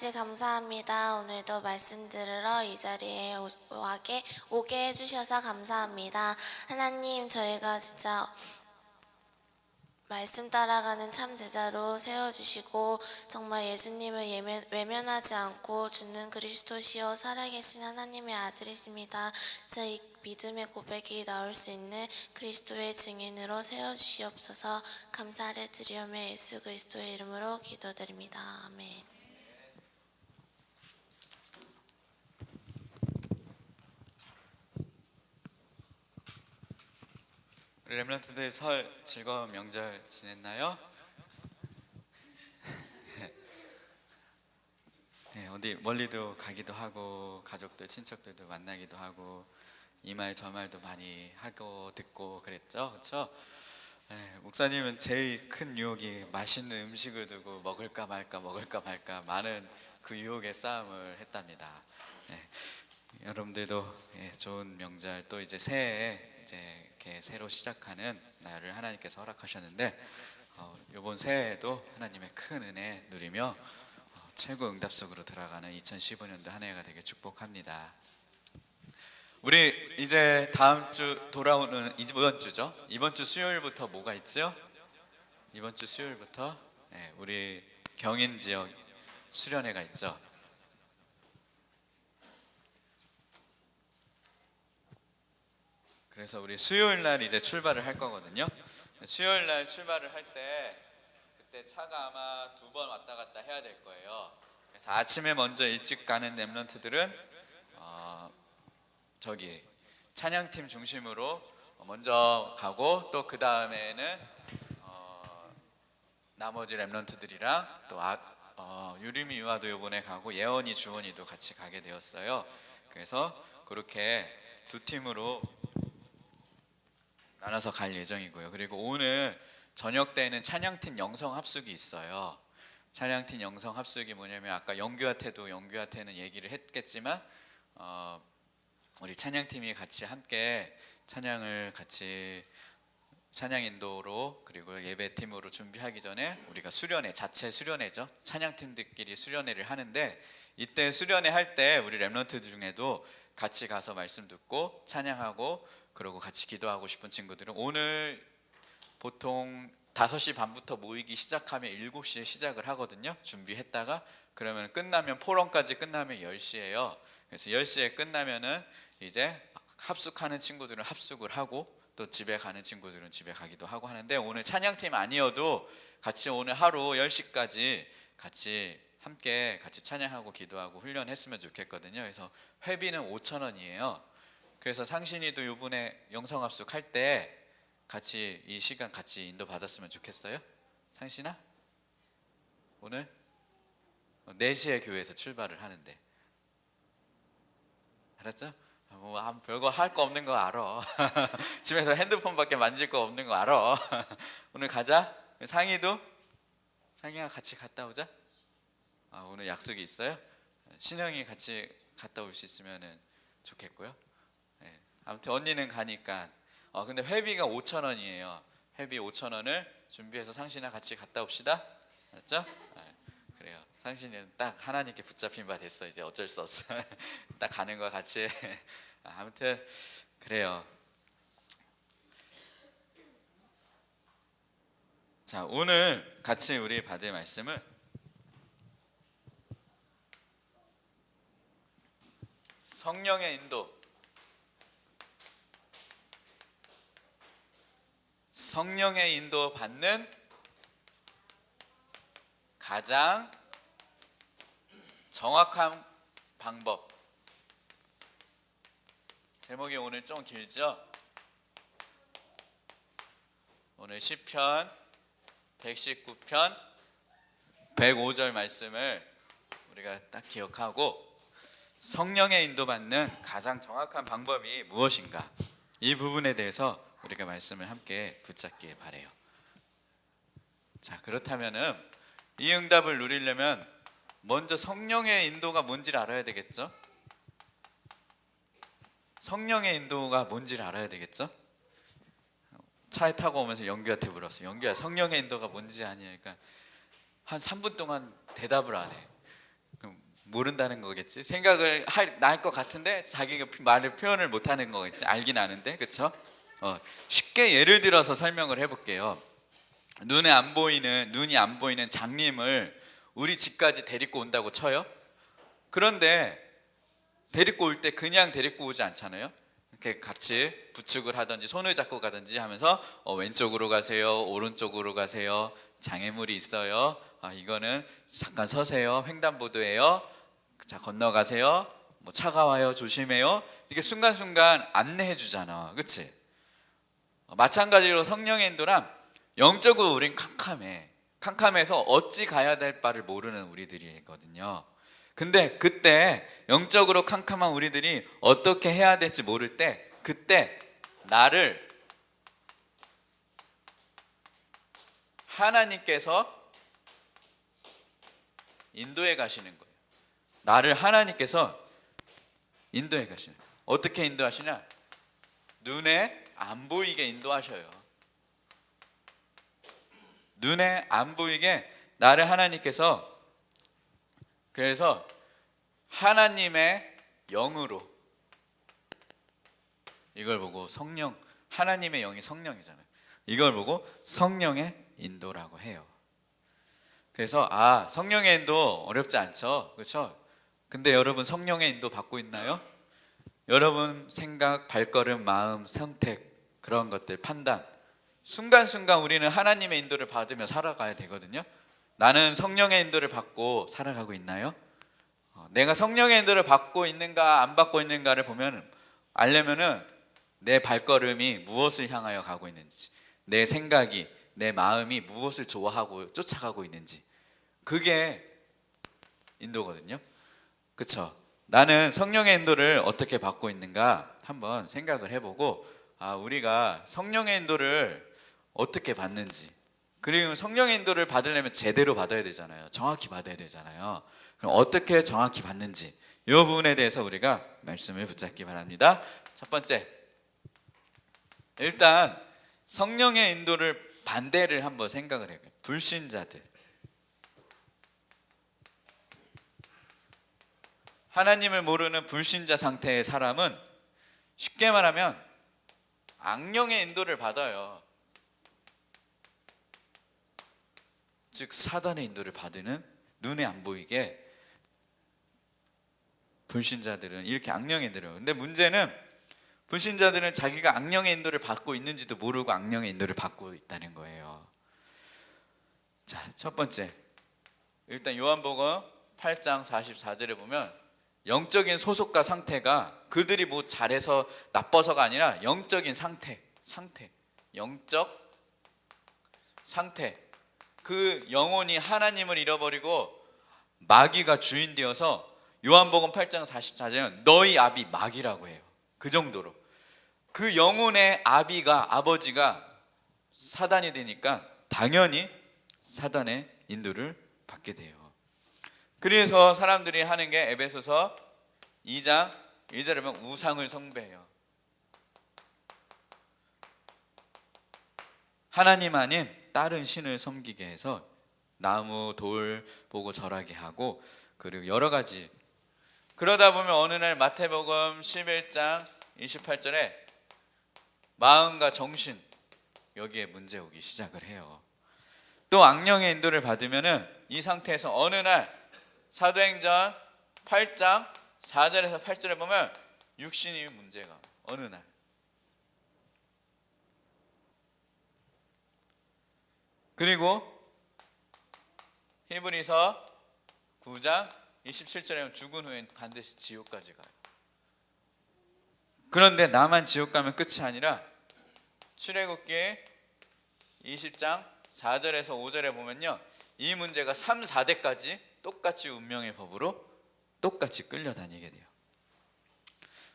아버지 감사합니다. 오늘도 말씀 들으러 이 자리에 오게 해주셔서 감사합니다. 하나님, 저희가 진짜 말씀 따라가는 참 제자로 세워주시고 정말 예수님을 외면하지 않고 주는 그리스도시요 살아계신 하나님의 아들이십니다. 그래서 이 믿음의 고백이 나올 수 있는 그리스도의 증인으로 세워주시옵소서. 감사를 드리오며 예수 그리스도의 이름으로 기도드립니다. 아멘. 렘넌트들 설 즐거운 명절 지냈나요? 네, 어디 멀리도 가기도 하고 가족들 친척들도 만나기도 하고 이 말 저 말도 많이 하고 듣고 그랬죠, 그렇죠? 네, 목사님은 제일 큰 유혹이 맛있는 음식을 두고 먹을까 말까 많은 그 유혹의 싸움을 했답니다. 네, 여러분들도 좋은 명절 또 이제 새해에 이제 이렇게 새로 시작하는 날을 하나님께서 허락하셨는데 이번 새해에도 하나님의 큰 은혜 누리며 최고 응답 속으로 들어가는 2015년도 한 해가 되게 축복합니다. 우리 이제 다음 주 돌아오는 이번 주죠. 이번 주 수요일부터 뭐가 있죠? 이번 주 수요일부터 우리 경인 지역 수련회가 있죠. 그래서 우리 수요일 날 이제 출발을 할 거거든요. 수요일 날 출발을 할 때 그때 차가 아마 2번 왔다 갔다 해야 될 거예요. 그래서 아침에 먼저 일찍 가는 렘넌트들은 저기 찬양팀 중심으로 먼저 가고 또 그 다음에는 나머지 렘넌트들이랑 또 유림이 유아도 이번에 가고 예원이 주원이도 같이 가게 되었어요. 그래서 그렇게 두 팀으로 나눠서 갈 예정이고요. 그리고 오늘 저녁 때는 찬양팀 영성 합숙이 있어요. 찬양팀 영성 합숙이 뭐냐면 아까 영규한테는 얘기를 했겠지만 우리 찬양팀이 같이 함께 찬양을 같이 찬양 인도로 그리고 예배팀으로 준비하기 전에 우리가 자체 수련회죠. 찬양팀들끼리 수련회를 하는데 이때 수련회 할 때 우리 렘넌트 중에도 같이 가서 말씀 듣고 찬양하고 그러고 같이 기도하고 싶은 친구들은 오늘 보통 5시 반부터 모이기 시작하면 7시에 시작을 하거든요. 준비했다가 그러면 끝나면 포럼까지 끝나면 10시예요. 그래서 10시에 끝나면은 이제 합숙하는 친구들은 합숙을 하고 또 집에 가는 친구들은 집에 가기도 하고 하는데 오늘 찬양팀 아니어도 같이 오늘 하루 10시까지 같이 함께 같이 찬양하고 기도하고 훈련했으면 좋겠거든요. 그래서 회비는 5,000원이에요. 그래서 상신이도 이번에 영성합숙 할 때 같이 이 시간 같이 인도 받았으면 좋겠어요. 상신아? 오늘 4시에 교회에서 출발을 하는데 알았죠? 뭐 별거 할 거 없는 거 알아. 집에서 핸드폰밖에 만질 거 없는 거 알아. 오늘 가자. 상희가 같이 갔다 오자. 오늘 약속이 있어요. 신영이 같이 갔다 올 수 있으면 좋겠고요. 아무튼 언니는 가니까 근데 회비가 5,000원이에요. 회비 5,000원을 준비해서 상신아 같이 갔다 옵시다. 알았죠? 그래요. 상신이는 딱 하나님께 붙잡힌 바 됐어. 이제 어쩔 수 없어. 딱 가는 거 같이. 아무튼 그래요. 자, 오늘 같이 우리 받을 말씀은 성령의 인도. 성령의 인도 받는 가장 정확한 방법. 제목이 오늘 좀 길죠? 오늘 시편 119편 105절 말씀을 우리가 딱 기억하고 성령의 인도받는 가장 정확한 방법이 무엇인가? 이 부분에 대해서 우리가 말씀을 함께 붙잡기에 바래요. 자, 그렇다면은 이 응답을 누리려면 먼저 성령의 인도가 뭔지를 알아야 되겠죠? 성령의 인도가 뭔지를 알아야 되겠죠? 차에 타고 오면서 영규한테 물었어. 영규야, 성령의 인도가 뭔지 아니니까 한 3분 동안 대답을 안 해. 그럼 모른다는 거겠지. 생각을 날 것 같은데 자기가 말을 표현을 못하는 거겠지. 알긴 아는데, 그렇죠? 쉽게 예를 들어서 설명을 해볼게요. 눈이 안 보이는 장님을 우리 집까지 데리고 온다고 쳐요. 그런데 데리고 올 때 그냥 데리고 오지 않잖아요. 이렇게 같이 부축을 하든지 손을 잡고 가든지 하면서 왼쪽으로 가세요, 오른쪽으로 가세요, 장애물이 있어요, 이거는 잠깐 서세요, 횡단보도예요, 자 건너가세요, 뭐 차가 와요, 조심해요. 이게 순간순간 안내해 주잖아, 그렇지? 마찬가지로 성령의 인도란 영적으로 우린 캄캄해서 어찌 가야 될 바를 모르는 우리들이거든요. 근데 그때 영적으로 캄캄한 우리들이 어떻게 해야 될지 모를 때, 그때 나를 하나님께서 인도해 가시는 거예요. 나를 하나님께서 인도해 가시는 거예요. 어떻게 인도하시냐? 눈에 안 보이게 인도하셔요. 눈에 안 보이게 나를 하나님께서, 그래서 하나님의 영으로, 이걸 보고 성령, 하나님의 영이 성령이잖아요. 이걸 보고 성령의 인도라고 해요. 그래서 성령의 인도 어렵지 않죠, 그렇죠? 근데 여러분 성령의 인도 받고 있나요? 여러분 생각, 발걸음, 마음, 선택, 그런 것들, 판단, 순간순간 우리는 하나님의 인도를 받으며 살아가야 되거든요. 나는 성령의 인도를 받고 살아가고 있나요? 내가 성령의 인도를 받고 있는가 안 받고 있는가를 보면 알려면은 내 발걸음이 무엇을 향하여 가고 있는지, 내 생각이, 내 마음이 무엇을 좋아하고 쫓아가고 있는지, 그게 인도거든요. 그렇죠? 나는 성령의 인도를 어떻게 받고 있는가 한번 생각을 해보고, 우리가 성령의 인도를 어떻게 받는지, 그리고 성령의 인도를 받으려면 제대로 받아야 되잖아요. 정확히 받아야 되잖아요. 그럼 어떻게 정확히 받는지, 이 부분에 대해서 우리가 말씀을 붙잡기 바랍니다. 첫 번째, 일단 성령의 인도를 반대를 한번 생각을 해요. 불신자들, 하나님을 모르는 불신자 상태의 사람은 쉽게 말하면 악령의 인도를 받아요. 즉 사단의 인도를 받는, 눈에 안 보이게 불신자들은 이렇게 악령의 인도를. 근데 문제는 불신자들은 자기가 악령의 인도를 받고 있는지도 모르고 악령의 인도를 받고 있다는 거예요. 자, 첫 번째, 일단 요한복음 8장 44절에 보면 영적인 소속과 상태가 그들이 뭐 잘해서 나빠서가 아니라 영적인 상태, 영적 상태, 그 영혼이 하나님을 잃어버리고 마귀가 주인 되어서, 요한복음 8장 44절은 너희 아비 마귀라고 해요. 그 정도로 그 영혼의 아버지가 사단이 되니까 당연히 사단의 인도를 받게 돼요. 그래서 사람들이 하는 게 에베소서 2장 1절에 보면 우상을 숭배해요. 하나님 아닌 다른 신을 섬기게 해서 나무, 돌 보고 절하게 하고, 그리고 여러 가지. 그러다 보면 어느 날 마태복음 11장 28절에 마음과 정신, 여기에 문제 오기 시작을 해요. 또 악령의 인도를 받으면은 이 상태에서 어느 날 사도행전 8장 4절에서 8절에 보면 육신이 문제가, 어느 날. 그리고 히브리서 9장 27절에 보면 죽은 후엔 반드시 지옥까지 가요. 그런데 나만 지옥 가면 끝이 아니라 출애굽기 20장 4절에서 5절에 보면요, 이 문제가 3, 4대까지 똑같이 운명의 법으로 똑같이 끌려다니게 돼요.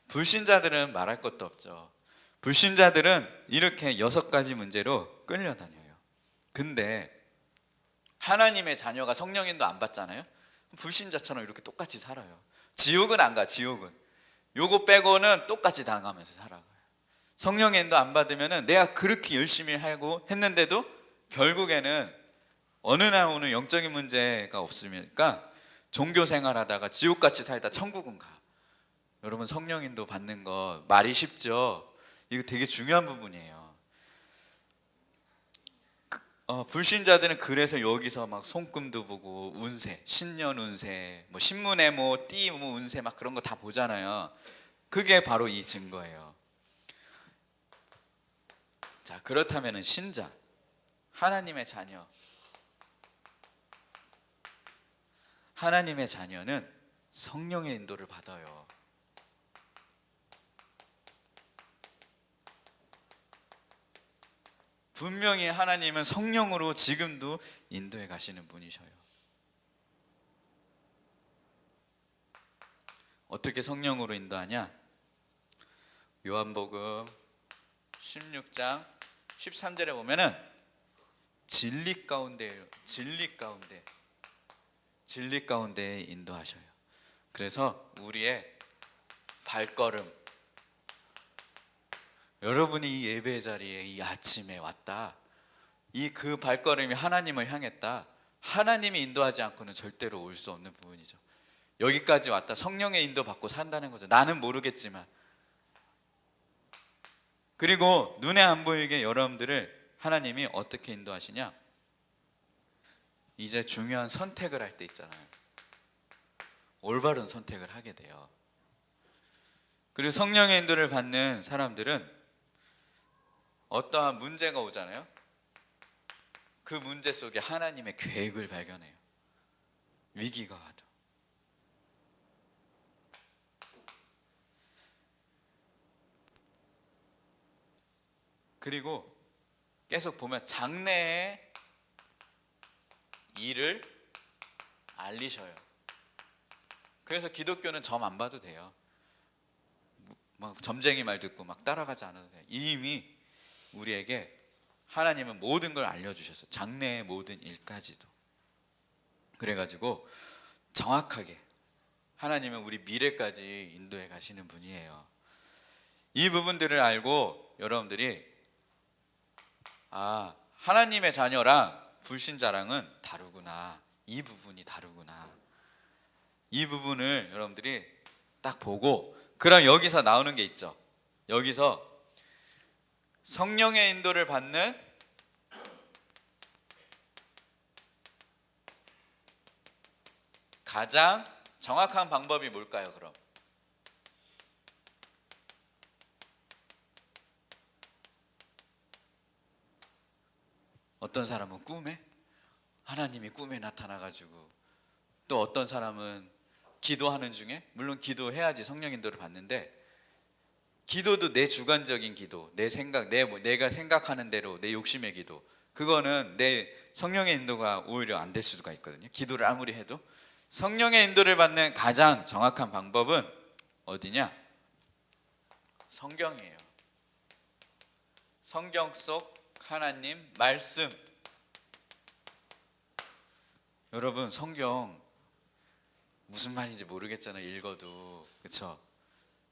불신자들은 말할 것도 없죠. 불신자들은 이렇게 6가지 문제로 끌려다녀요. 근데 하나님의 자녀가 성령인도 안 받잖아요. 불신자처럼 이렇게 똑같이 살아요. 지옥은 안 가. 지옥은 요거 빼고는 똑같이 당하면서 살아가요. 성령의 인도 안 받으면은 내가 그렇게 열심히 하고 했는데도 결국에는 어느 날 오는 영적인 문제가 없으니까 종교 생활하다가 지옥같이 살다 천국은 가. 여러분, 성령 인도 받는 거 말이 쉽죠? 이거 되게 중요한 부분이에요. 불신자들은 그래서 여기서 막 손금도 보고 운세, 신년 운세, 뭐 신문에 뭐 띠 뭐 운세 막 그런 거 다 보잖아요. 그게 바로 이 증거예요. 자, 그렇다면은 신자, 하나님의 자녀, 하나님의 자녀는 성령의 인도를 받아요. 분명히 하나님은 성령으로 지금도 인도해 가시는 분이셔요. 어떻게 성령으로 인도하냐? 요한복음 16장 13절에 보면은 진리 가운데예요. 진리 가운데에 인도하셔요. 그래서 우리의 발걸음, 여러분이 이 예배 자리에 이 아침에 왔다, 이 그 발걸음이 하나님을 향했다, 하나님이 인도하지 않고는 절대로 올 수 없는 부분이죠. 여기까지 왔다, 성령의 인도 받고 산다는 거죠. 나는 모르겠지만. 그리고 눈에 안 보이게 여러분들을 하나님이 어떻게 인도하시냐? 이제 중요한 선택을 할 때 있잖아요. 올바른 선택을 하게 돼요. 그리고 성령의 인도를 받는 사람들은 어떠한 문제가 오잖아요. 그 문제 속에 하나님의 계획을 발견해요. 위기가 와도. 그리고 계속 보면 장래의 일을 알리셔요. 그래서 기독교는 점 안 봐도 돼요. 막 점쟁이 말 듣고 막 따라가지 않아도 돼요. 이미 우리에게 하나님은 모든 걸 알려주셨어요. 장래의 모든 일까지도. 그래가지고 정확하게 하나님은 우리 미래까지 인도해 가시는 분이에요. 이 부분들을 알고 여러분들이 하나님의 자녀랑 불신자랑은 다르구나, 이 부분이 다르구나, 이 부분을 여러분들이 딱 보고, 그럼 여기서 나오는 게 있죠. 여기서 성령의 인도를 받는 가장 정확한 방법이 뭘까요? 그럼 어떤 사람은 꿈에, 하나님이 꿈에 나타나가지고, 또 어떤 사람은 기도하는 중에, 물론 기도해야지 성령 인도를 받는데, 기도도 내 주관적인 기도, 내 생각, 내가 생각하는 대로 내 욕심의 기도, 그거는 내 성령의 인도가 오히려 안 될 수가 있거든요. 기도를 아무리 해도. 성령의 인도를 받는 가장 정확한 방법은 어디냐? 성경이에요. 성경 속 하나님 말씀. 여러분, 성경 무슨 말인지 모르겠잖아요, 읽어도. 그렇죠?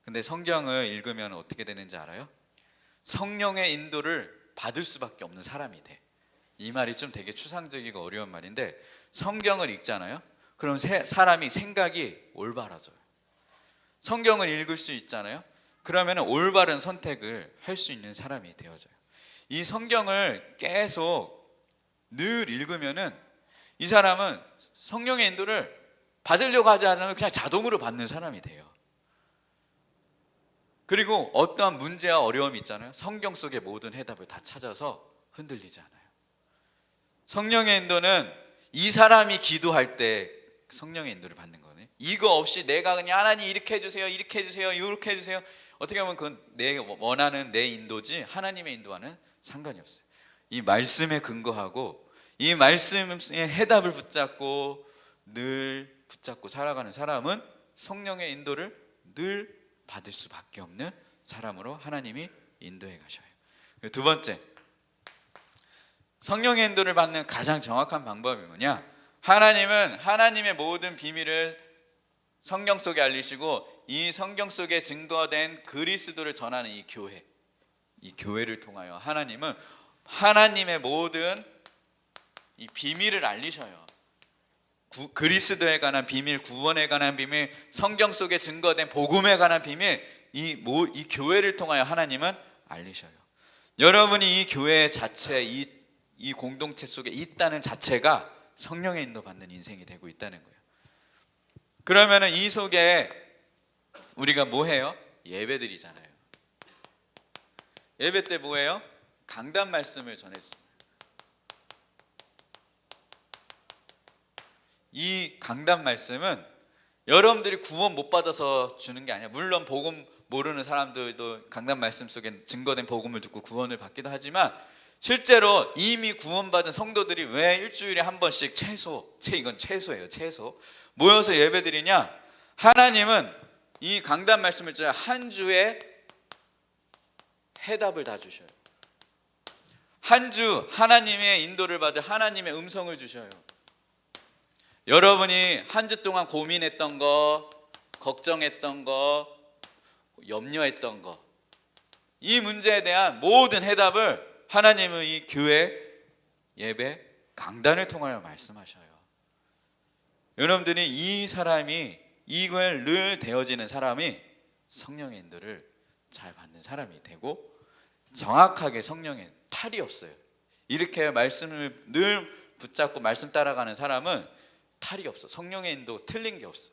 근데 성경을 읽으면 어떻게 되는지 알아요? 성령의 인도를 받을 수밖에 없는 사람이 돼. 이 말이 좀 되게 추상적이고 어려운 말인데, 성경을 읽잖아요. 그럼 사람이 생각이 올바라져요. 성경을 읽을 수 있잖아요. 그러면 올바른 선택을 할 수 있는 사람이 되어져요. 이 성경을 계속 늘 읽으면은 이 사람은 성령의 인도를 받으려고 하지 않으면 그냥 자동으로 받는 사람이 돼요. 그리고 어떠한 문제와 어려움이 있잖아요. 성경 속의 모든 해답을 다 찾아서 흔들리지 않아요. 성령의 인도는 이 사람이 기도할 때 성령의 인도를 받는 거네. 이거 없이 내가 그냥 하나님 이렇게 해주세요, 이렇게 해주세요, 이렇게 해주세요, 어떻게 보면 그건 내 원하는 내 인도지 하나님의 인도와는 상관이 없어요. 이 말씀에 근거하고 이 말씀의 해답을 붙잡고 늘 붙잡고 살아가는 사람은 성령의 인도를 늘 받을 수밖에 없는 사람으로 하나님이 인도해 가셔요. 두 번째, 성령의 인도를 받는 가장 정확한 방법이 뭐냐? 하나님은 하나님의 모든 비밀을 성경 속에 알리시고, 이 성경 속에 증거된 그리스도를 전하는 이 교회를 통하여 하나님은 하나님의 모든 이 비밀을 알리셔요. 그리스도에 관한 비밀, 구원에 관한 비밀, 성경 속에 증거된 복음에 관한 비밀, 이 교회를 통하여 하나님은 알리셔요. 여러분이 이 교회 자체, 이 공동체 속에 있다는 자체가 성령의 인도받는 인생이 되고 있다는 거예요. 그러면은 이 속에 우리가 뭐 해요? 예배 드리잖아요. 예배 때 뭐 해요? 강단 말씀을 전해주세요. 이 강단 말씀은 여러분들이 구원 못 받아서 주는 게 아니야. 물론 복음 모르는 사람들도 강단 말씀 속에 증거된 복음을 듣고 구원을 받기도 하지만, 실제로 이미 구원받은 성도들이 왜 일주일에 한 번씩 이건 최소예요. 최소 모여서 예배드리냐? 하나님은 이 강단 말씀을 통해 한 주에 해답을 다 주셔요. 한 주 하나님의 인도를 받을 하나님의 음성을 주셔요. 여러분이 한 주 동안 고민했던 거, 걱정했던 거, 염려했던 거, 이 문제에 대한 모든 해답을 하나님은 이 교회 예배 강단을 통하여 말씀하셔요. 여러분들이 이 사람이 이걸 늘 되어지는 사람이 성령의 인도를 잘 받는 사람이 되고, 정확하게 성령의 탈이 없어요. 이렇게 말씀을 늘 붙잡고 말씀 따라가는 사람은 탈이 없어. 성령의 인도 틀린 게 없어.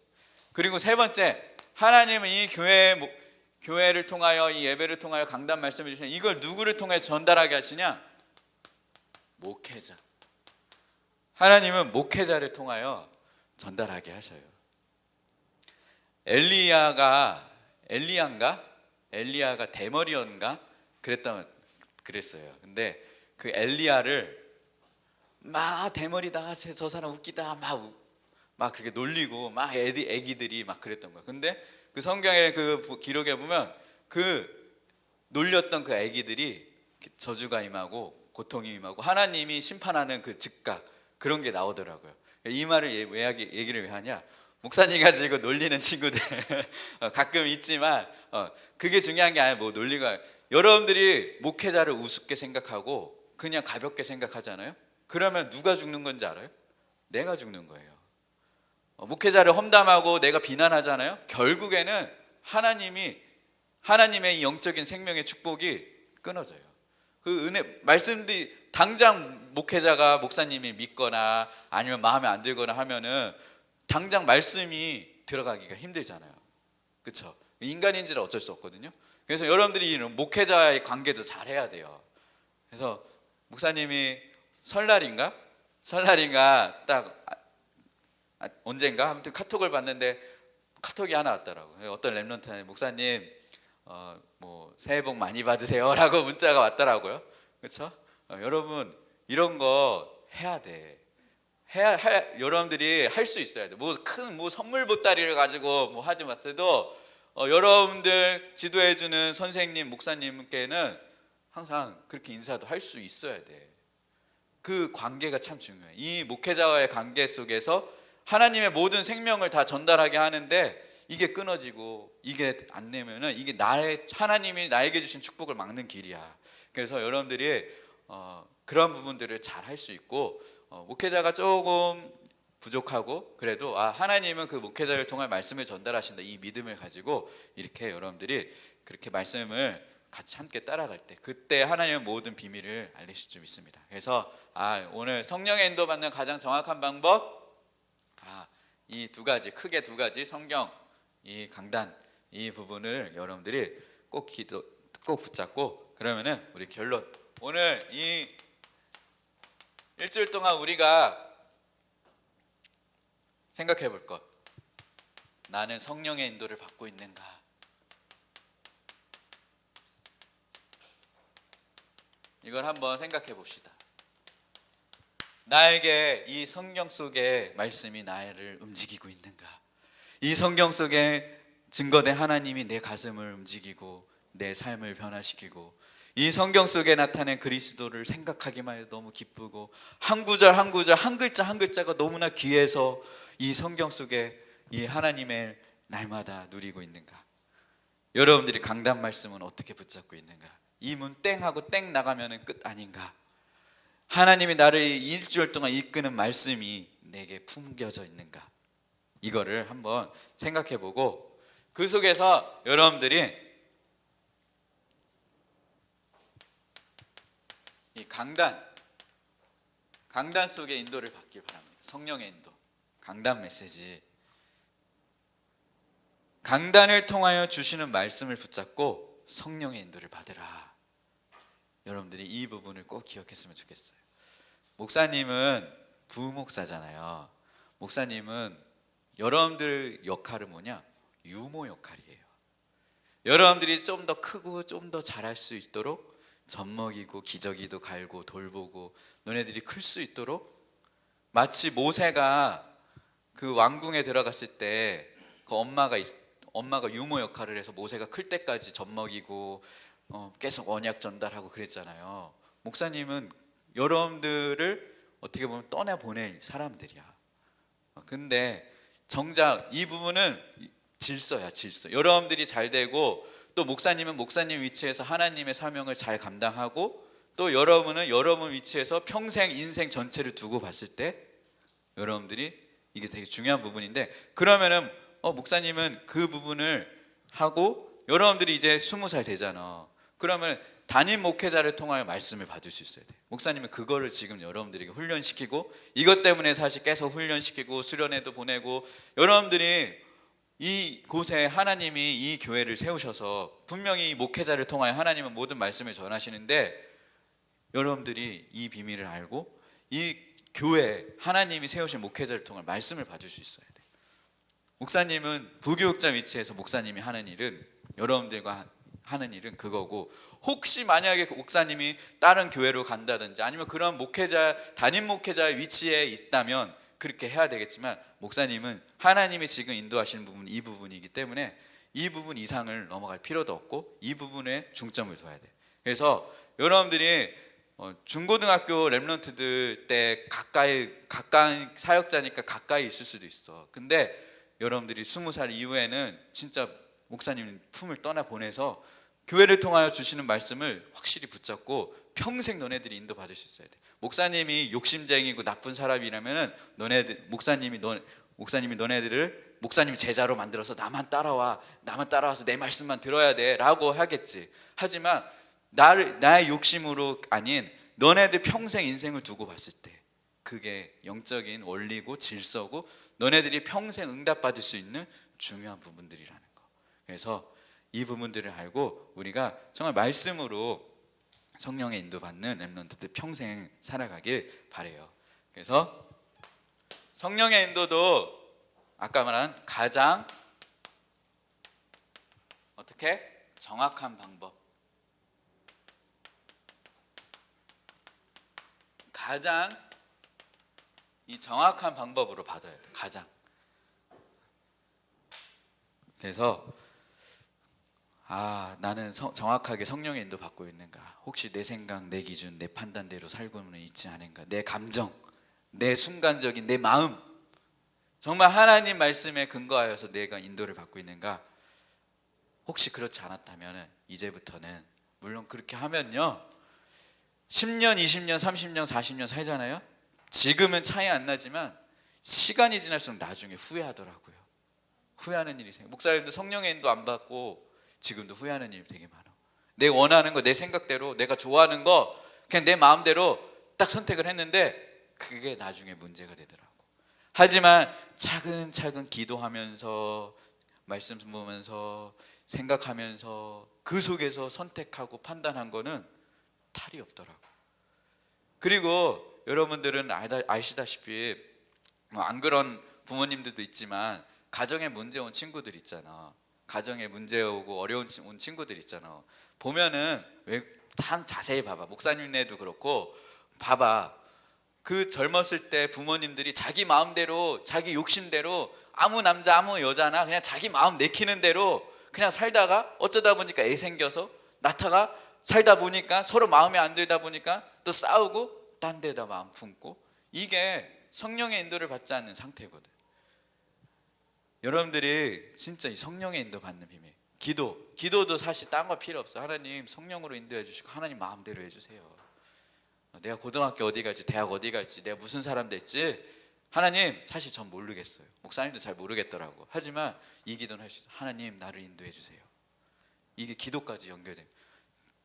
그리고 세 번째, 하나님은 이 교회를 통하여, 이 예배를 통하여 강단 말씀을 주시냐? 이걸 누구를 통해 전달하게 하시냐? 목회자. 하나님은 목회자를 통하여 전달하게 하셔요. 엘리야가 대머리였는가? 그랬어요. 근데 그 엘리야를 막 대머리다, 저 사람 웃기다, 막 그렇게 놀리고 막 애기들이 막 그랬던 거야. 근데 그 성경의 그 기록에 보면 그 놀렸던 그 애기들이 저주가 임하고 고통이 임하고 하나님이 심판하는 그 즉각, 그런 게 나오더라고요. 이 말을 왜 얘기를 왜 하냐? 목사님 가지고 놀리는 친구들 가끔 있지만 그게 중요한 게 아니라 뭐 논리가, 여러분들이 목회자를 우습게 생각하고 그냥 가볍게 생각하잖아요. 그러면 누가 죽는 건지 알아요? 내가 죽는 거예요. 목회자를 험담하고 내가 비난하잖아요. 결국에는 하나님의 이 영적인 생명의 축복이 끊어져요. 그 은혜 말씀들이 당장 목사님이 믿거나 아니면 마음에 안 들거나 하면은 당장 말씀이 들어가기가 힘들잖아요. 그렇죠? 인간인지라 어쩔 수 없거든요. 그래서 여러분들이 목회자의 관계도 잘 해야 돼요. 그래서 목사님이 설날인가 딱 언젠가 아무튼 카톡을 봤는데 카톡이 하나 왔더라고요. 어떤 렘넌트한테 목사님 뭐 새해 복 많이 받으세요라고 문자가 왔더라고요. 그렇죠? 여러분 이런 거 해야 돼. 여러분들이 할 수 있어야 돼. 큰 선물 보따리를 가지고 하지 못해도 여러분들 지도해주는 선생님, 목사님께는 항상 그렇게 인사도 할 수 있어야 돼. 그 관계가 참 중요해. 이 목회자와의 관계 속에서 하나님의 모든 생명을 다 전달하게 하는데 이게 끊어지고 이게 안 되면은 이게 하나님이 나에게 주신 축복을 막는 길이야. 그래서 여러분들이 그런 부분들을 잘 할 수 있고, 목회자가 조금 부족하고 그래도 하나님은 그 목회자를 통해 말씀을 전달하신다, 이 믿음을 가지고 이렇게 여러분들이 그렇게 말씀을 같이 함께 따라갈 때, 그때 하나님은 모든 비밀을 알리실 줄 믿습니다. 그래서 오늘 성령의 인도 받는 가장 정확한 방법, 이 크게 두 가지 성경, 이 강단, 이 부분을 여러분들이 꼭 붙잡고, 그러면은 우리 결론, 오늘 이 일주일 동안 우리가 생각해 볼 것, 나는 성령의 인도를 받고 있는가? 이걸 한번 생각해 봅시다. 나에게 이 성경 속의 말씀이 나를 움직이고 있는가? 이 성경 속에 증거된 하나님이 내 가슴을 움직이고 내 삶을 변화시키고, 이 성경 속에 나타낸 그리스도를 생각하기만 해도 너무 기쁘고, 한 구절 한 구절, 한 글자 한 글자가 너무나 귀해서 이 성경 속에 이 하나님의 날마다 누리고 있는가? 여러분들이 강단 말씀은 어떻게 붙잡고 있는가? 이 문 땡 하고 땡 나가면 끝 아닌가? 하나님이 나를 일주일 동안 이끄는 말씀이 내게 품겨져 있는가? 이거를 한번 생각해 보고 그 속에서 여러분들이 이 강단 속에 인도를 받기 바랍니다. 성령의 인도, 강단 메시지. 강단을 통하여 주시는 말씀을 붙잡고 성령의 인도를 받으라. 여러분들이 이 부분을 꼭 기억했으면 좋겠어요. 목사님은 부목사잖아요. 목사님은 여러분들 역할은 뭐냐? 유모 역할이에요. 여러분들이 좀 더 크고 좀 더 잘할 수 있도록 젖먹이고 기저귀도 갈고 돌보고 너네들이 클 수 있도록, 마치 모세가 그 왕궁에 들어갔을 때 그 엄마가 유모 역할을 해서 모세가 클 때까지 젖먹이고 계속 언약 전달하고 그랬잖아요. 목사님은 여러분들을 어떻게 보면 떠나보낼 사람들이야. 근데 정작 이 부분은 질서야, 질서. 여러분들이 잘 되고 또 목사님은 목사님 위치에서 하나님의 사명을 잘 감당하고 또 여러분은 여러분 위치에서 평생 인생 전체를 두고 봤을 때 여러분들이 이게 되게 중요한 부분인데, 그러면은 목사님은 그 부분을 하고 여러분들이 이제 20살 되잖아. 그러면 담임 목회자를 통하여 말씀을 받을 수 있어야 돼. 목사님은 그거를 지금 여러분들에게 훈련시키고 이것 때문에 사실 계속 훈련시키고 수련회도 보내고, 여러분들이 이곳에 하나님이 이 교회를 세우셔서 분명히 이 목회자를 통하여 하나님은 모든 말씀을 전하시는데, 여러분들이 이 비밀을 알고 이 교회 하나님이 세우신 목회자를 통해 말씀을 받을 수 있어야 돼. 목사님은 부교육자 위치에서 목사님이 하는 일은, 여러분들과 하는 일은 그거고, 혹시 만약에 그 목사님이 다른 교회로 간다든지 아니면 그런 목회자, 담임 목회자의 위치에 있다면 그렇게 해야 되겠지만, 목사님은 하나님이 지금 인도하시는 부분, 이 부분이기 때문에 이 부분 이상을 넘어갈 필요도 없고 이 부분에 중점을 둬야 돼. 그래서 여러분들이 중고등학교 렘넌트들 때 가까이 사역자니까 가까이 있을 수도 있어. 근데 여러분들이 20살 이후에는 진짜 목사님 품을 떠나 보내서 교회를 통하여 주시는 말씀을 확실히 붙잡고 평생 너네들이 인도받을 수 있어야 돼. 목사님이 욕심쟁이고 나쁜 사람이라면은 목사님이 너네들을 목사님 제자로 만들어서 나만 따라와서 내 말씀만 들어야 돼라고 하겠지. 하지만 나의 욕심으로 아닌 너네들 평생 인생을 두고 봤을 때 그게 영적인 원리고 질서고 너네들이 평생 응답받을 수 있는 중요한 부분들이라는 거. 그래서 이 부분들을 알고 우리가 정말 말씀으로 성령의 인도받는 렘넌트들 평생 살아가길 바래요. 그래서 성령의 인도도 아까 말한 가장 어떻게 정확한 방법, 가장 이 정확한 방법으로 받아야 돼. 가장. 그래서 나는 정확하게 성령의 인도 받고 있는가? 혹시 내 생각, 내 기준, 내 판단대로 살고는 있지 않은가? 내 감정, 내 순간적인 내 마음, 정말 하나님 말씀에 근거하여서 내가 인도를 받고 있는가? 혹시 그렇지 않았다면 이제부터는, 물론 그렇게 하면요 10년, 20년, 30년, 40년 살잖아요. 지금은 차이 안 나지만 시간이 지날수록 나중에 후회하더라고요. 후회하는 일이 생겨. 목사님도 성령의 인도 안 받고 지금도 후회하는 일이 되게 많아. 내 원하는 거, 내 생각대로, 내가 좋아하는 거 그냥 내 마음대로 딱 선택을 했는데 그게 나중에 문제가 되더라고. 하지만 차근차근 기도하면서 말씀 보면서 생각하면서 그 속에서 선택하고 판단한 거는 탈이 없더라고. 그리고 여러분들은 아시다시피 안 그런 부모님들도 있지만 가정에 문제 온 친구들 있잖아. 가정에 문제 오고 어려운 온 친구들 있잖아. 보면은 왜 참 자세히 봐봐. 목사님네도 그렇고 봐봐. 그 젊었을 때 부모님들이 자기 마음대로 자기 욕심대로 아무 남자 아무 여자나 그냥 자기 마음 내키는 대로 그냥 살다가 어쩌다 보니까 애 생겨서 낳다가 살다 보니까 서로 마음에 안 들다 보니까 또 싸우고 딴 데다 마음 품고, 이게 성령의 인도를 받지 않는 상태거든. 여러분들이 진짜 이 성령의 인도 받는 비밀, 기도도 사실 딴 거 필요 없어. 하나님 성령으로 인도해 주시고 하나님 마음대로 해주세요. 내가 고등학교 어디 갈지, 대학 어디 갈지, 내가 무슨 사람 될지 하나님 사실 전 모르겠어요. 목사님도 잘 모르겠더라고. 하지만 이 기도는 할 수 있어요. 하나님 나를 인도해 주세요. 이게 기도까지 연결돼요.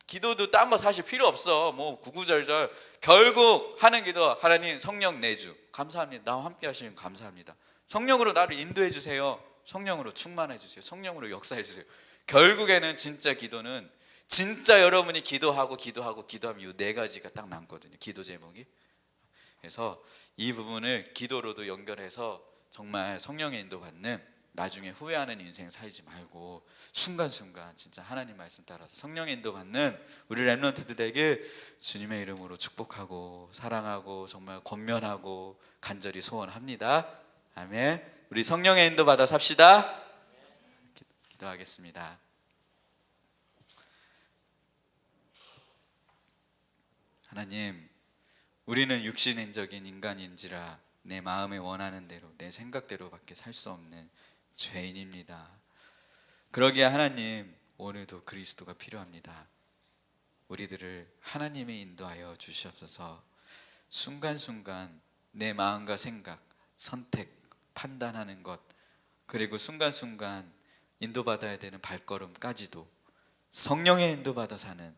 기도도 딴 거 사실 필요 없어. 뭐 구구절절 결국 하는 기도 하나님 성령 내주 감사합니다. 나와 함께 하시면 감사합니다. 성령으로 나를 인도해 주세요. 성령으로 충만해 주세요. 성령으로 역사해 주세요. 결국에는 진짜 기도는 진짜 여러분이 기도하면 이 네 가지가 딱 남거든요. 기도 제목이. 그래서 이 부분을 기도로도 연결해서 정말 성령의 인도받는 나중에 후회하는 인생 살지 말고 순간순간 진짜 하나님 말씀 따라서 성령의 인도받는 우리 렘넌트들에게 주님의 이름으로 축복하고 사랑하고 정말 권면하고 간절히 소원합니다. 아멘. 우리 성령의 인도받아 삽시다. 기도하겠습니다. 하나님, 우리는 육신적인 인간인지라 내 마음에 원하는 대로 내 생각대로밖에 살 수 없는 죄인입니다. 그러기에 하나님, 오늘도 그리스도가 필요합니다. 우리들을 하나님이 인도하여 주시옵소서. 순간순간 내 마음과 생각, 선택, 판단하는 것, 그리고 순간순간 인도받아야 되는 발걸음까지도 성령의 인도받아 사는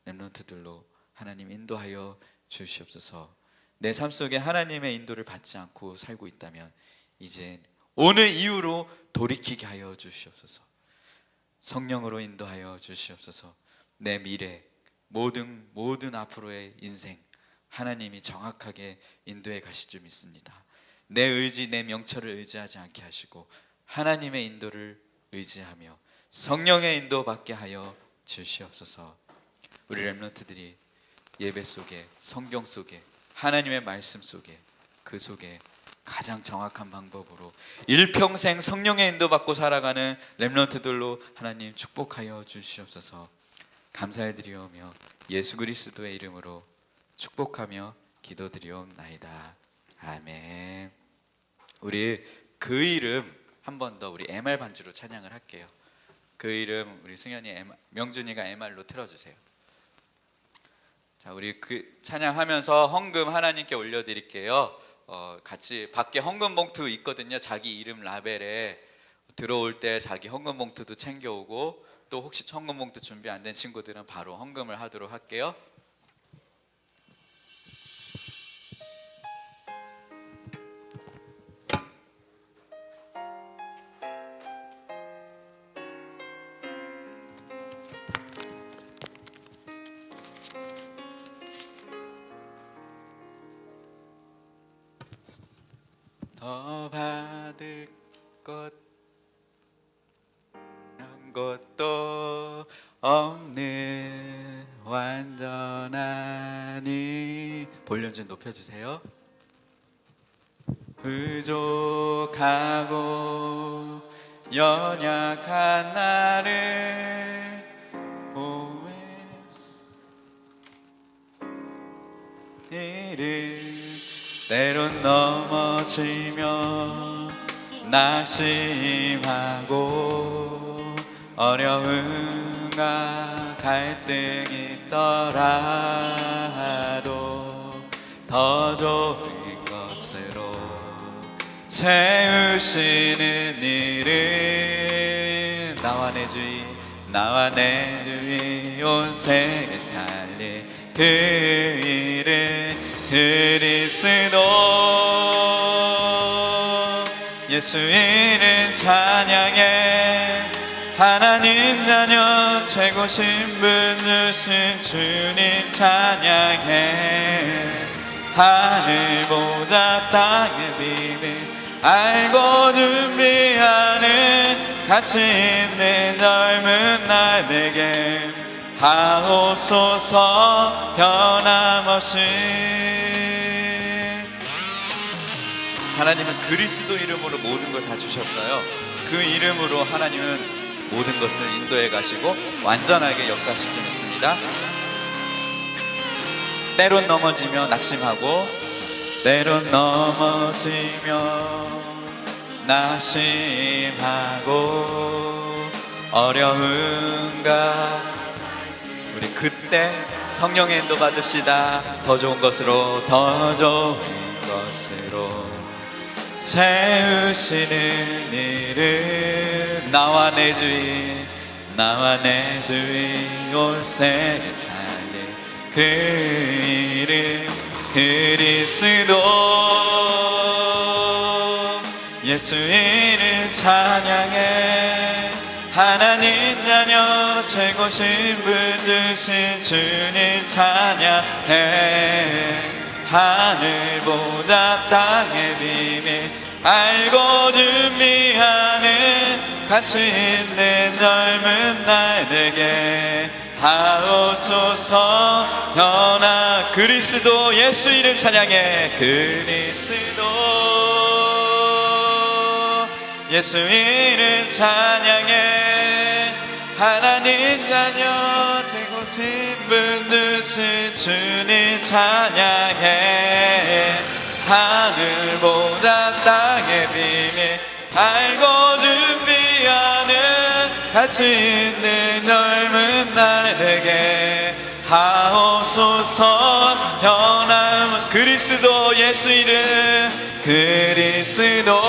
렘넌트들로 하나님 인도하여 주시옵소서. 내 삶 속에 하나님의 인도를 받지 않고 살고 있다면 이제 오늘 이후로 돌이키게 하여 주시옵소서. 성령으로 인도하여 주시옵소서. 내 미래 모든 앞으로의 인생 하나님이 정확하게 인도해 가실 줄 믿습니다. 내 의지 내 명철을 의지하지 않게 하시고 하나님의 인도를 의지하며 성령의 인도 받게 하여 주시옵소서. 우리 렘넌트들이 예배 속에 성경 속에 하나님의 말씀 속에 그 속에 가장 정확한 방법으로 일평생 성령의 인도받고 살아가는 렘넌트들로 하나님 축복하여 주시옵소서. 감사드리오며 예수 그리스도의 이름으로 축복하며 기도드리옵나이다. 아멘. 우리 그 이름 한 번 더 우리 MR 반주로 찬양을 할게요. 그 이름 우리 승현이 명준이가 MR로 틀어주세요. 자, 우리 그 찬양하면서 헌금 하나님께 올려드릴게요. 같이 밖에 헌금 봉투 있거든요. 자기 이름 라벨에 들어올 때 자기 헌금 봉투도 챙겨오고 또 혹시 헌금 봉투 준비 안 된 친구들은 바로 헌금을 하도록 할게요. 더 받을 것 한 것도 없는 완전하니 볼륨 좀 높여주세요. 부족하고 연약한 나를 보혜이를 때론 넘어지며 낙심하고 어려움과 갈등이 있더라도 더 좋은 것으로 채우시는 일을 나와 내 주위 온 세계 살릴 그 일을 그리스도 예수 이름 찬양해 하나님 자녀 최고 신분 주신 주님 찬양해 하늘보다 땅의 비밀 알고 준비하는 가치 있는 젊은 날에게 하옵소서 변함없이. 하나님은 그리스도 이름으로 모든 걸 다 주셨어요. 그 이름으로 하나님은 모든 것을 인도해 가시고 완전하게 역사하실 줄 믿습니다. 때론 넘어지며 낙심하고 때론 넘어지며 낙심하고 어려움과 우리 그때 성령의 인도 받읍시다. 더 좋은 것으로 더 좋은 것으로 세우시는 일은 나와 내 주위 온 세상에 그 이름 그리스도 예수 이름 찬양해 하나님 자녀 최고 신분 드신 주님 찬양해 하늘보다 땅의 비밀 알고 준비하는 가치 있는 젊은 날에게 하옵소서 변화 그리스도 예수 이름 찬양해 그리스도 예수 이름 찬양해 하나님 자녀 최고 신분 드신 주님 찬양해 하늘보다 땅의 비밀 알고 준비하는 가치 있는 젊은 날에게 하옵소서 변함 그리스도 예수 이름 그리스도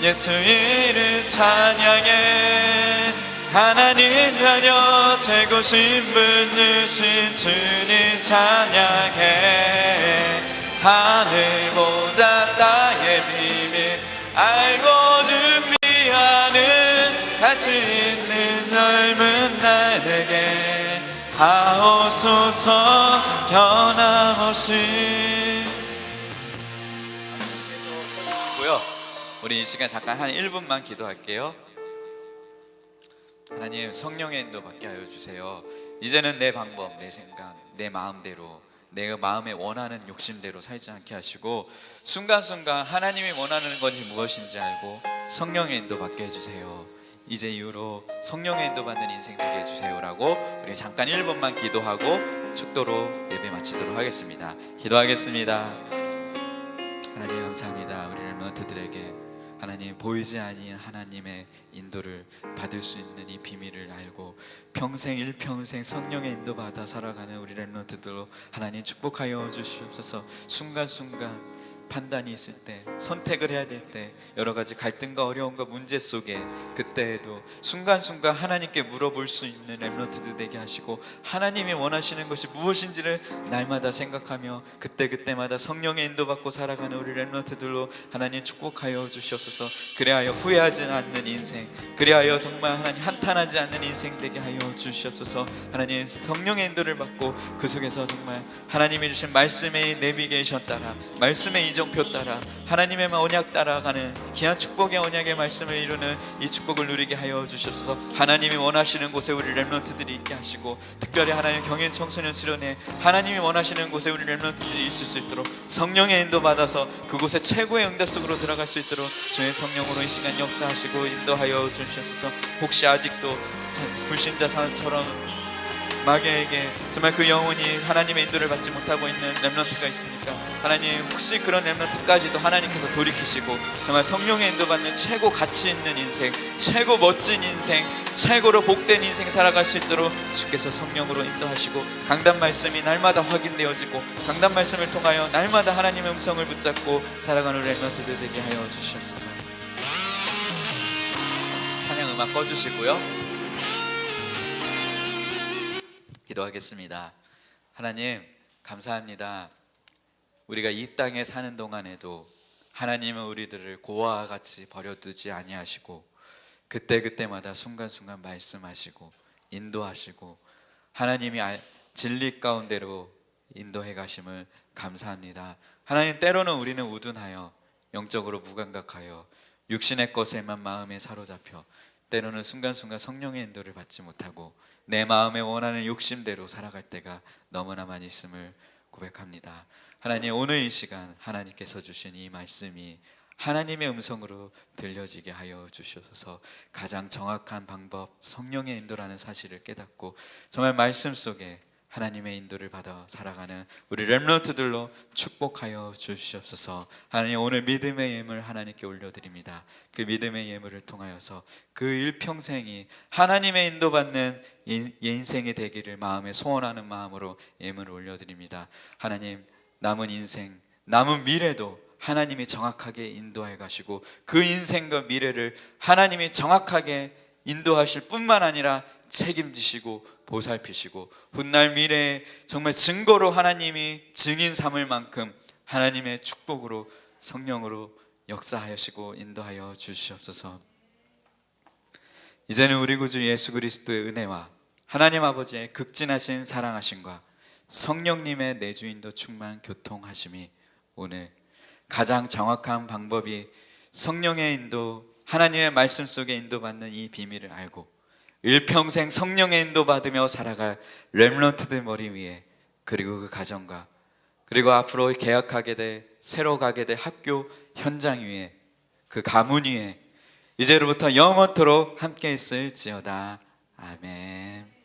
예수 이름 찬양해 하나님 자녀 최고 신분 주신 주님 찬양해 하늘보다 땅의 비밀 알고 준비하는 가치 있는 젊은 날에게 하옵소서 변함없이 우리 이 시간 잠깐 한 1분만 기도할게요. 하나님 성령의 인도 받게 하여 주세요. 이제는 내 방법, 내 생각, 내 마음대로 내가 마음에 원하는 욕심대로 살지 않게 하시고 순간순간 하나님이 원하는 것이 무엇인지 알고 성령의 인도 받게 해주세요. 이제 이후로 성령의 인도 받는 인생 되게 해주세요라고 우리 잠깐 1분만 기도하고 축도로 예배 마치도록 하겠습니다. 기도하겠습니다. 하나님 감사합니다. 우리 렘넌트들에게 하나님 보이지 아니한 하나님의 인도를 받을 수 있는 이 비밀을 알고 평생 일평생 성령의 인도 받아 살아가는 우리 렘넌트들로 하나님 축복하여 주시옵소서. 순간순간 판단이 있을 때 선택을 해야 될 때 여러 가지 갈등과 어려움과 문제 속에 그때에도 순간순간 하나님께 물어볼 수 있는 렘넌트들 되게 하시고 하나님이 원하시는 것이 무엇인지를 날마다 생각하며 그때그때마다 성령의 인도받고 살아가는 우리 렘넌트들로 하나님 축복하여 주시옵소서. 그래하여 후회하지 않는 인생 그래하여 정말 하나님 한탄하지 않는 인생 되게 하여 주시옵소서. 하나님 성령의 인도를 받고 그 속에서 정말 하나님이 주신 말씀의 내비게이션 따라 말씀의 이정표 따라 하나님의 언약 따라가는 귀한 축복의 언약의 말씀을 이루는 이 축복을 누리게 하여 주셔서 하나님이 원하시는 곳에 우리 렘넌트들이 있게 하시고 특별히 하나님 경인 청소년 수련회 하나님이 원하시는 곳에 우리 렘넌트들이 있을 수 있도록 성령의 인도 받아서 그곳에 최고의 응답 속으로 들어갈 수 있도록 주의 성령으로 이 시간 역사하시고 인도하여 주셔서 혹시 아직도 불신자처럼 마귀에게 정말 그 영혼이 하나님의 인도를 받지 못하고 있는 렘넌트가 있습니까? 하나님 혹시 그런 렘넌트까지도 하나님께서 돌이키시고 정말 성령의 인도받는 최고 가치 있는 인생 최고 멋진 인생 최고로 복된 인생 살아갈 수 있도록 주께서 성령으로 인도하시고 강단 말씀이 날마다 확인되어지고 강단 말씀을 통하여 날마다 하나님의 음성을 붙잡고 살아가는 렘넌트들 되게 하여 주시옵소서. 찬양 음악 꺼주시고요. 기도하겠습니다. 하나님 감사합니다. 우리가 이 땅에 사는 동안에도 하나님은 우리들을 고아와 같이 버려두지 아니하시고 그때그때마다 순간순간 말씀하시고 인도하시고 하나님이 진리 가운데로 인도해 가심을 감사합니다. 하나님 때로는 우리는 우둔하여 영적으로 무감각하여 육신의 것에만 마음에 사로잡혀 때로는 순간순간 성령의 인도를 받지 못하고 내 마음에 원하는 욕심대로 살아갈 때가 너무나 많이 있음을 고백합니다. 하나님 오늘 이 시간 하나님께서 주신 이 말씀이 하나님의 음성으로 들려지게 하여 주셔서 가장 정확한 방법 성령의 인도라는 사실을 깨닫고 정말 말씀 속에 하나님의 인도를 받아 살아가는 우리 렘넌트들로 축복하여 주시옵소서. 하나님 오늘 믿음의 예물 하나님께 올려드립니다. 그 믿음의 예물을 통하여서 그 일평생이 하나님의 인도받는 인생이 되기를 마음에 소원하는 마음으로 예물을 올려드립니다. 하나님 남은 인생 남은 미래도 하나님이 정확하게 인도해 가시고 그 인생과 미래를 하나님이 정확하게 인도하실 뿐만 아니라 책임지시고 보살피시고 훗날 미래에 정말 증거로 하나님이 증인 삼을 만큼 하나님의 축복으로 성령으로 역사하시고 인도하여 주시옵소서. 이제는 우리 구주 예수 그리스도의 은혜와 하나님 아버지의 극진하신 사랑하심과 성령님의 내주인도 충만 교통하심이 오늘 가장 정확한 방법이 성령의 인도, 하나님의 말씀 속에 인도받는 이 비밀을 알고 일평생 성령의 인도받으며 살아갈 렘넌트들 머리 위에, 그리고 그 가정과 그리고 앞으로 개혁하게 될 새로 가게 될 학교 현장 위에, 그 가문 위에 이제로부터 영원토록 함께 있을지어다. 아멘.